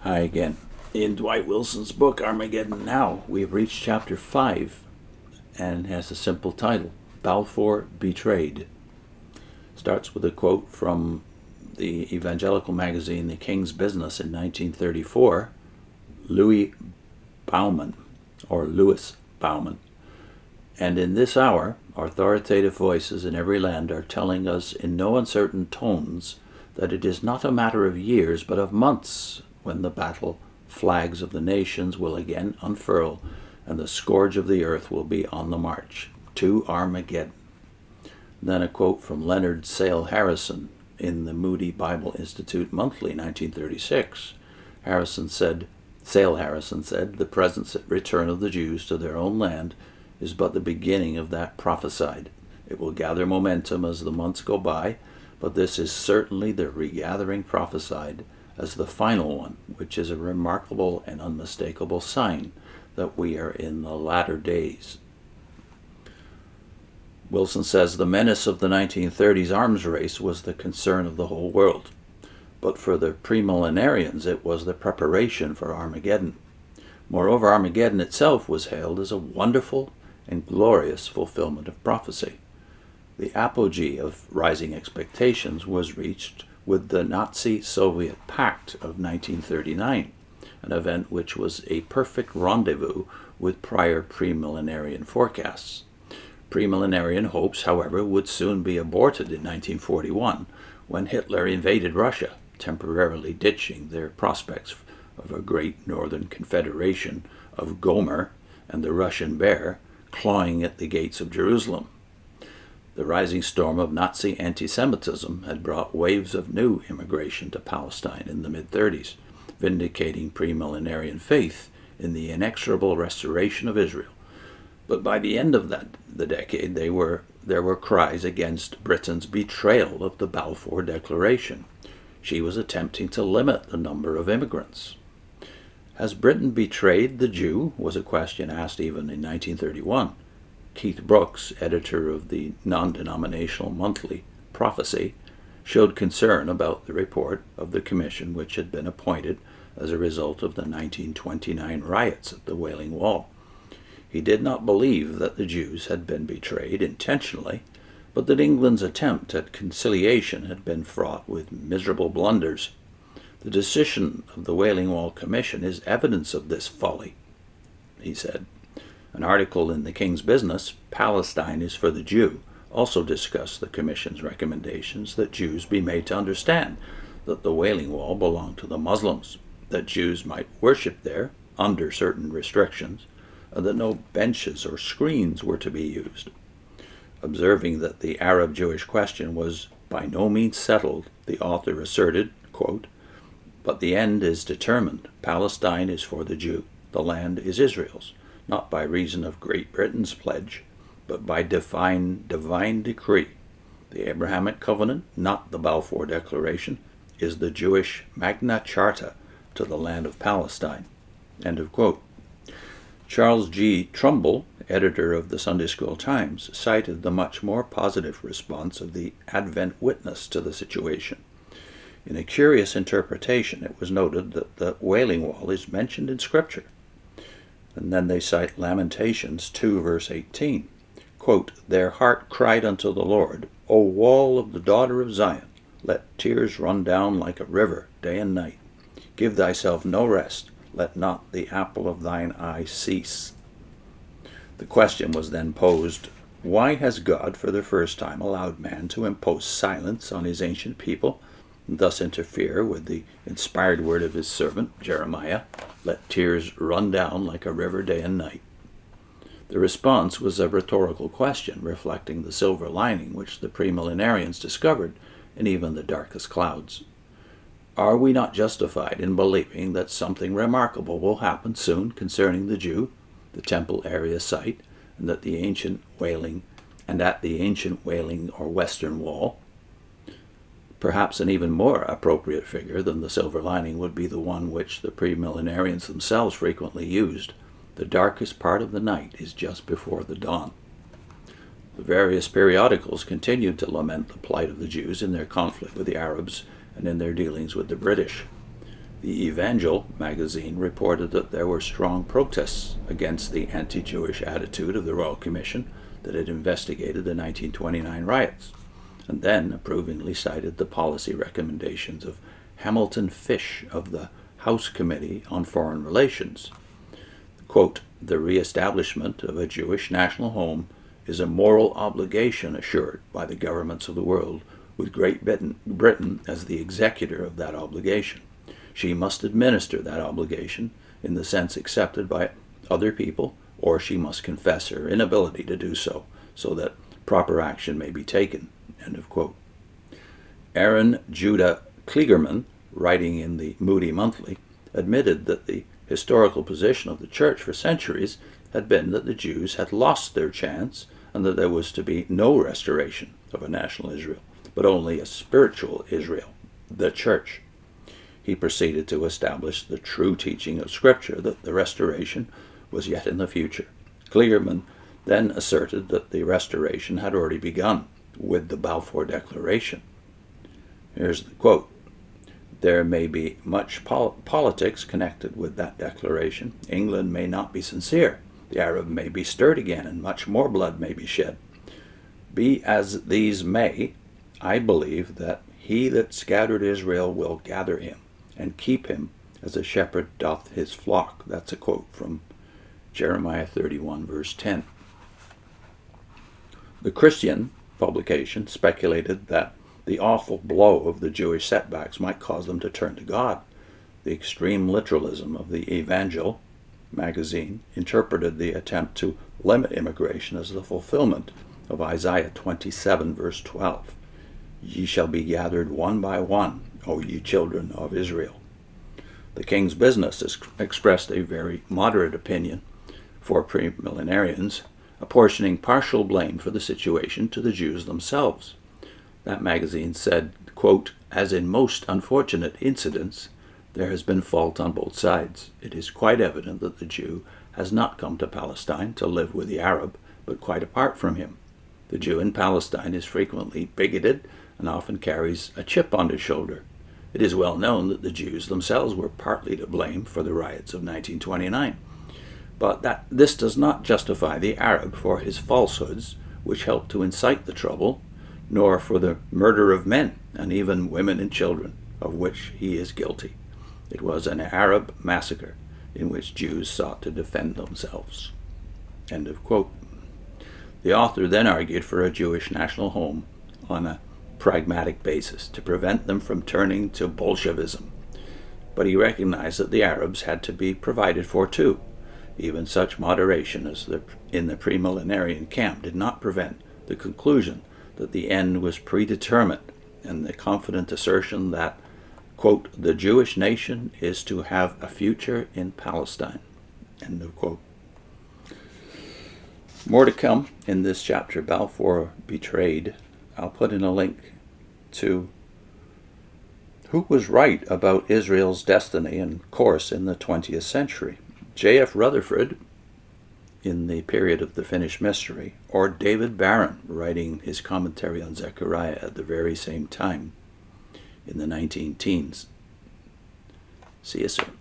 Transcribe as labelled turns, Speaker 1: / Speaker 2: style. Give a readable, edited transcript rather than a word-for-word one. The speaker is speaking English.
Speaker 1: Hi again. In Dwight Wilson's book, Armageddon Now, we've reached chapter 5 and has a simple title, Balfour Betrayed. Starts with a quote from the evangelical magazine The King's Business in 1934, Louis Bauman. And in this hour, authoritative voices in every land are telling us in no uncertain tones that it is not a matter of years but of months when the battle flags of the nations will again unfurl and the scourge of the earth will be on the march to Armageddon. Then a quote from Leonard Sale Harrison in the Moody Bible Institute Monthly, 1936. Sale Harrison said, "The present return of the Jews to their own land is but the beginning of that prophesied. It will gather momentum as the months go by, but this is certainly the regathering prophesied as the final one, which is a remarkable and unmistakable sign that we are in the latter days." Wilson says the menace of the 1930s arms race was the concern of the whole world, but for the Premillenarians it was the preparation for Armageddon. Moreover, Armageddon itself was hailed as a wonderful and glorious fulfillment of prophecy. The apogee of rising expectations was reached with the Nazi-Soviet Pact of 1939, an event which was a perfect rendezvous with prior premillenarian forecasts. Premillenarian hopes, however, would soon be aborted in 1941 when Hitler invaded Russia, temporarily ditching their prospects of a great northern confederation of Gomer and the Russian Bear clawing at the gates of Jerusalem. The rising storm of Nazi anti-Semitism had brought waves of new immigration to Palestine in the mid-30s, vindicating premillenarian faith in the inexorable restoration of Israel. But by the end of the decade, there were cries against Britain's betrayal of the Balfour Declaration. She was attempting to limit the number of immigrants. Has Britain betrayed the Jew? Was a question asked even in 1931. Keith Brooks, editor of the non-denominational monthly Prophecy, showed concern about the report of the commission which had been appointed as a result of the 1929 riots at the Wailing Wall. He did not believe that the Jews had been betrayed intentionally, but that England's attempt at conciliation had been fraught with miserable blunders. The decision of the Wailing Wall Commission is evidence of this folly, he said. An article in the King's Business, Palestine is for the Jew, also discussed the Commission's recommendations that Jews be made to understand that the Wailing Wall belonged to the Muslims, that Jews might worship there under certain restrictions, and that no benches or screens were to be used. Observing that the Arab-Jewish question was by no means settled, the author asserted, quote, "But the end is determined. Palestine is for the Jew. The land is Israel's, not by reason of Great Britain's pledge, but by divine decree. The Abrahamic covenant, not the Balfour Declaration, is the Jewish Magna Charta to the land of Palestine." End of quote. Charles G. Trumbull, editor of the Sunday School Times, cited the much more positive response of the Advent witness to the situation. In a curious interpretation, it was noted that the Wailing Wall is mentioned in Scripture. And then they cite Lamentations 2, verse 18. Quote, "Their heart cried unto the Lord, O wall of the daughter of Zion, let tears run down like a river day and night. Give thyself no rest, let not the apple of thine eye cease." The question was then posed, why has God for the first time allowed man to impose silence on his ancient people, and thus interfere with the inspired word of his servant, Jeremiah, "Let tears run down like a river day and night"? The response was a rhetorical question, reflecting the silver lining which the premillenarians discovered in even the darkest clouds. Are we not justified in believing that something remarkable will happen soon concerning the Jew, the temple area site, and at the ancient Wailing or Western Wall? Perhaps an even more appropriate figure than the silver lining would be the one which the premillenarians themselves frequently used. The darkest part of the night is just before the dawn. The various periodicals continued to lament the plight of the Jews in their conflict with the Arabs and in their dealings with the British. The Evangel magazine reported that there were strong protests against the anti-Jewish attitude of the Royal Commission that had investigated the 1929 riots, and then approvingly cited the policy recommendations of Hamilton Fish of the House Committee on Foreign Relations. Quote, "The re-establishment of a Jewish national home is a moral obligation assured by the governments of the world, with Great Britain as the executor of that obligation. She must administer that obligation in the sense accepted by other people, or she must confess her inability to do so, so that proper action may be taken." End of quote. Aaron Judah Kligerman, writing in the Moody Monthly, admitted that the historical position of the Church for centuries had been that the Jews had lost their chance and that there was to be no restoration of a national Israel, but only a spiritual Israel, the Church. He proceeded to establish the true teaching of Scripture that the restoration was yet in the future. Kligerman then asserted that the restoration had already begun with the Balfour Declaration. Here's the quote. "There may be much politics connected with that declaration. England may not be sincere. The Arab may be stirred again, and much more blood may be shed. Be as these may, I believe that he that scattered Israel will gather him, and keep him as a shepherd doth his flock." That's a quote from Jeremiah 31, verse 10. The Christian publication speculated that the awful blow of the Jewish setbacks might cause them to turn to God. The extreme literalism of the Evangel magazine interpreted the attempt to limit immigration as the fulfillment of Isaiah 27, verse 12. "Ye shall be gathered one by one, O ye children of Israel." The King's Business has expressed a very moderate opinion for premillenarians, apportioning partial blame for the situation to the Jews themselves. That magazine said, quote, "As in most unfortunate incidents, there has been fault on both sides. It is quite evident that the Jew has not come to Palestine to live with the Arab, but quite apart from him. The Jew in Palestine is frequently bigoted and often carries a chip on his shoulder. It is well known that the Jews themselves were partly to blame for the riots of 1929. But that this does not justify the Arab for his falsehoods, which helped to incite the trouble, nor for the murder of men, and even women and children, of which he is guilty. It was an Arab massacre in which Jews sought to defend themselves." End of quote. The author then argued for a Jewish national home on a pragmatic basis to prevent them from turning to Bolshevism. But he recognized that the Arabs had to be provided for too. Even such moderation as in the Premillenarian camp did not prevent the conclusion that the end was predetermined and the confident assertion that, quote, "the Jewish nation is to have a future in Palestine." End of quote. More to come in this chapter, Balfour Betrayed. I'll put in a link to who was right about Israel's destiny and course in the 20th century. J.F. Rutherford, in the period of the Finnish Mystery, or David Barron, writing his commentary on Zechariah at the very same time in the 19 teens. See you soon.